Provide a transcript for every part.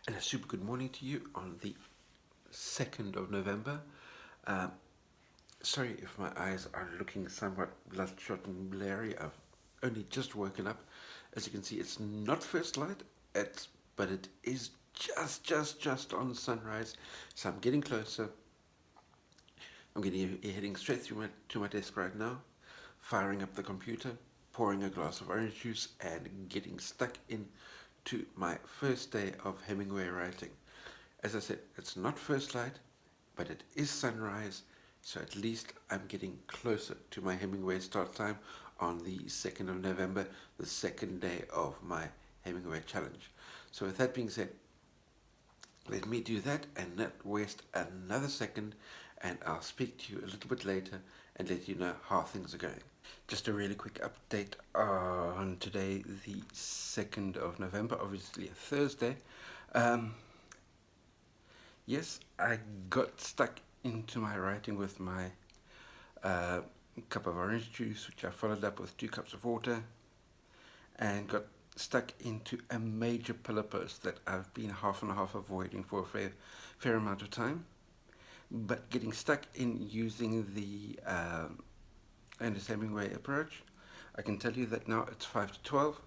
And a super good morning to you on the 2nd of November. Um, Sorry if my eyes are looking somewhat bloodshot and blurry. I've only just woken up. As you can see, it's not first light, but it is just on sunrise. So I'm getting closer. I'm heading straight to my desk right now, firing up the computer, pouring a glass of orange juice, and getting stuck in to my first day of Hemmingway writing. As I said, it's not first light, but it is sunrise, so at least I'm getting closer to my Hemmingway start time on the 2nd of November, the second day of my Hemmingway challenge. So with that being said, let me do that and not waste another second, and I'll speak to you a little bit later and let you know how things are going. Just a really quick update on today, the 2nd of November, obviously a Thursday. Um, yes, I got stuck into my writing with my uh, cup of orange juice, which I followed up with 2 cups of water, and got stuck into a major pillar post that I've been half and half avoiding for a fair amount of time. But getting stuck in using the Ernest Hemingway approach, I can tell you that now it's 5 to 12.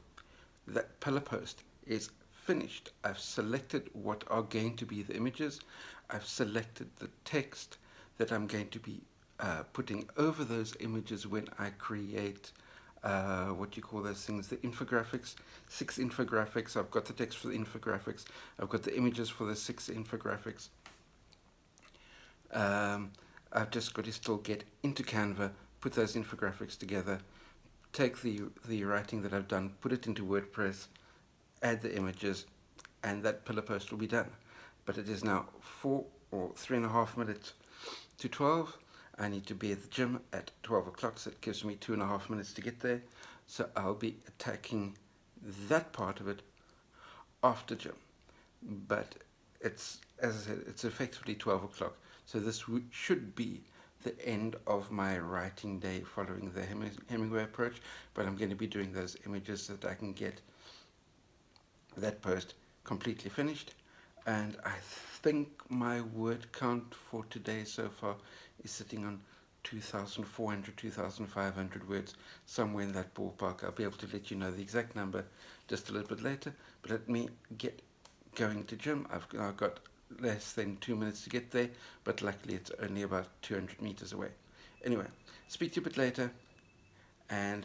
That pillar post is finished. I've selected what are going to be the images. I've selected the text that I'm going to be putting over those images when I create what you call those things, the infographics, 6 infographics. I've got the text for the infographics. I've got the images for the 6 infographics. I've just got to still get into Canva, put those infographics together, take the writing that I've done, put it into WordPress, add the images, and that pillar post will be done. But it is now 3.5 minutes to 12. I need to be at the gym at 12 o'clock, so it gives me 2.5 minutes to get there. So I'll be attacking that part of it after gym. But it's, as I said, it's effectively 12 o'clock. So this should be the end of my writing day following the Hemingway approach, but I'm going to be doing those images so that I can get that post completely finished. And I think my word count for today so far is sitting on 2,400, 2,500 words, somewhere in that ballpark. I'll be able to let you know the exact number just a little bit later, but let me get going to gym. I've got less than 2 minutes to get there, but luckily it's only about 200 meters away. Anyway, speak to you a bit later, and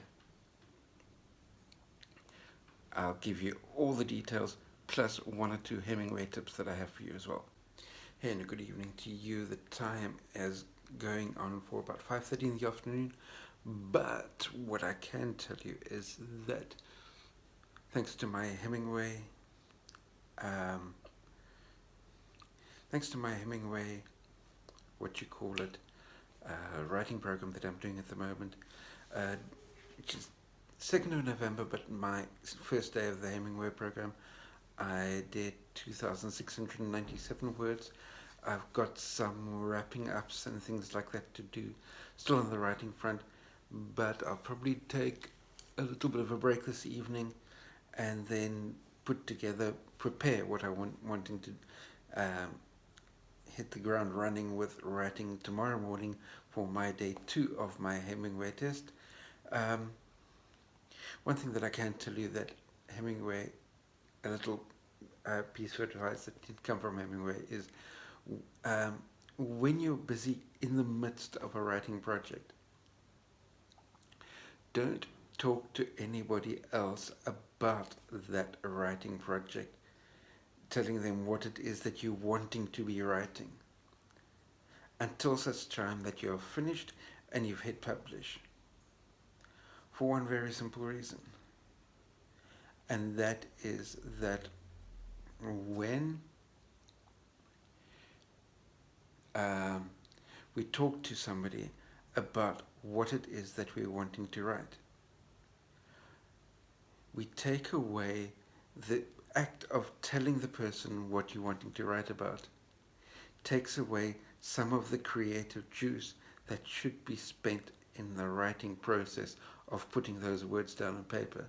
I'll give you all the details, plus 1 or 2 Hemingway tips that I have for you as well. Hey, and a good evening to you. The time is going on for about 5:30 in the afternoon, but what I can tell you is that thanks to my Hemingway, um, what you call it, writing program that I'm doing at the moment, which is 2nd of November, but my first day of the Hemingway program, I did 2,697 words. I've got some wrapping ups and things like that to do, still on the writing front, but I'll probably take a little bit of a break this evening and then prepare what I wanting to hit the ground running with writing tomorrow morning for my day 2 of my Hemingway test. One thing that I can tell you that Hemingway, a little piece of advice that did come from Hemingway is when you're busy in the midst of a writing project, don't talk to anybody else about that writing project, telling them what it is that you're wanting to be writing, until such time that you're finished and you've hit publish. For one very simple reason, and that is that when we talk to somebody about what it is that we're wanting to write, we take away the act of telling the person what you're wanting to write about, takes away some of the creative juice that should be spent in the writing process of putting those words down on paper.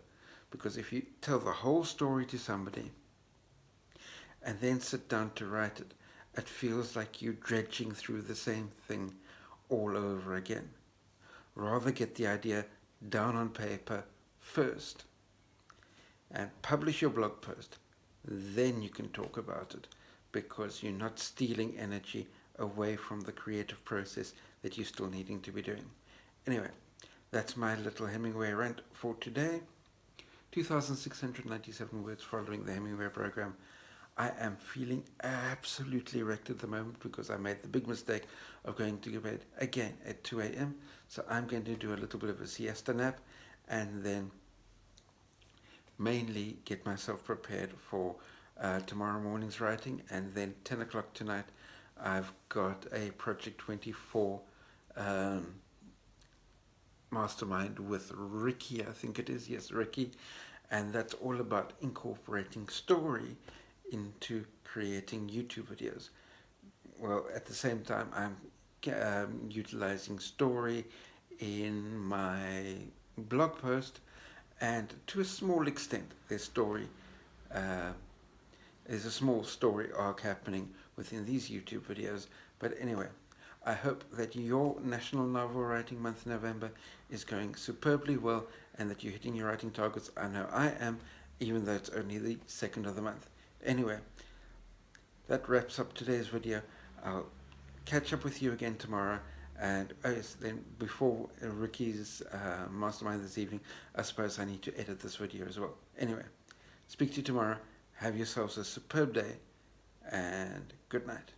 Because if you tell the whole story to somebody and then sit down to write it, it feels like you're dredging through the same thing all over again. Rather get the idea down on paper first and publish your blog post. Then you can talk about it, because you're not stealing energy away from the creative process that you're still needing to be doing. Anyway, that's my little Hemmingway rant for today. 2,697 words following the Hemmingway program. I am feeling absolutely wrecked at the moment because I made the big mistake of going to bed again at 2 a.m. So I'm going to do a little bit of a siesta nap and then mainly get myself prepared for tomorrow morning's writing. And then 10 o'clock tonight, I've got a Project 24 mastermind with Ricky, I think it is. Yes, Ricky. And that's all about incorporating story into creating YouTube videos. Well, at the same time, I'm utilizing story in my blog post, and to a small extent, there's a small story arc happening within these YouTube videos. But anyway, I hope that your National Novel Writing Month, November, is going superbly well and that you're hitting your writing targets. I know I am, even though it's only the second of the month. Anyway, that wraps up today's video. I'll catch up with you again tomorrow. And then before Ricky's mastermind this evening, I suppose I need to edit this video as well. Anyway, speak to you tomorrow. Have yourselves a superb day and good night.